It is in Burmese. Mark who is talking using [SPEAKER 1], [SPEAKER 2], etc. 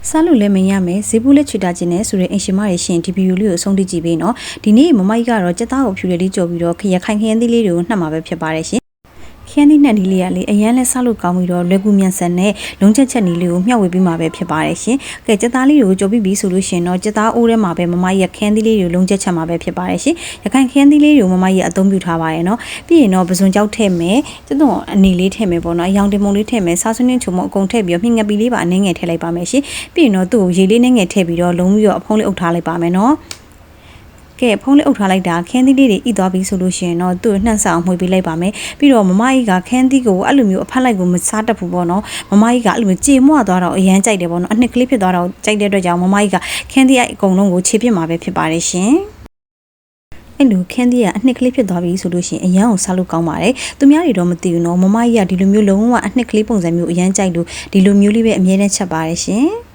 [SPEAKER 1] စားလို့လည်းမရမယ်ဈေးဘူးလက်ချွေတာခြင်းနဲ့ဆိုရင်အင်ရှင်မရဲ့ရှင်ဒီဗီဒီယိုလေးကိုအဆုံးထိကြည့်ပေးနော်ဒီနေ့မမကြီးကတော့ကြက်သားကိုဖြူရည်လေးကြော်ပြီးတော့ခရခိုင်ခရမ်းသီးလေးတွေကိုနှက်မှာပဲဖြစ်ပါတယ်ရှင်ခရမ်းသီးနှက်ဒီလေးကလေအရန်လဲစားလို့ကောင်းပြီးတော့လွယ်ကူမြန်ဆန်နဲ့လုံးချက်ချက်နီလေးကိုမျှဝေပြီးမှာပဲဖြစ်ပါတယ်ရှင်ကဲကြက်သားလေးတွေကိုကြော်ပြီးပြီဆိုလို့ရှင်တော့ကြက်သားအိုးထဲမှာပဲမမကြီးရခရမ်းသီးလေးတွေကိုလုံးချက်ချက်မှာပဲဖြစ်ပါတယ်ရှင်ရခိုင်ခရမ်းသီးလေးတွေကိုမမကြီးအသုံးပြုထားပါတယ်နော်ပြီးရင်တော့ပစွန်ကြောက်ထည့်မယ်ကျတော့အနေလေးထည့်မယ်ပေါ့နော်အယောင်တင်မုံလေးထည့်မယ်စားစွန်းင်းချုံမအကုန်ထည့်ပြီးတော့မြငပီလေးပါအနှင်းငယ်ထည့်လိုက်ပါမယ်ရှင်ပြီးရင်တော့သူ့ကိုရေလေးနဲ့ငယ်ထည့်ပြီးတော့လုံးပြီးတော့အဖုံးလေးအုပ်ထားလိုက်ပါမယ်နော်ကဲဖုံးလေးအုပ်ထားလိုက်တာခင်းသီးလေးတွေဣသွားပြီဆိုလို့ရှိရင်တော့သူ့နှံ့ဆောင်မှွေပေးလိုက်ပါမယ်ပြီးတော့မမကြီးကခင်းသီးကိုအဲ့လိုမျိုးအဖက်လိုက်ကိုမစားတတ်ဘူးပေါ့နော်မမကြီးကအဲ့လိုမျိုးကြေမွသွားတော့အရန်ကြိုက်တယ်ပေါ့နော်အနှစ်ကလေးဖြစ်သွားတော့ကြိုက်တဲ့အတွက်ကြောင့်မမကြီးကခင်းသီးအကုန်လုံးကိုခြေပြစ်မှာပဲဖြစ်ပါတယ်ရှင်အဲ့လိုခင်းသီးကအနှစ်ကလေးဖြစ်သွားပြီဆိုလို့ရှိရင်အရန်ကိုစားလို့ကောင်းပါတယ်သူများတွေတော့မသိဘူးနော်မမကြီးကဒီလိုမျိုးလုံးဝအနှစ်ကလေးပုံစံမျိုးအရန်ကြိုက်လို့ဒီလိုမျိုးလေးပဲအမြဲတမ်းချက်ပါတယ်ရှင်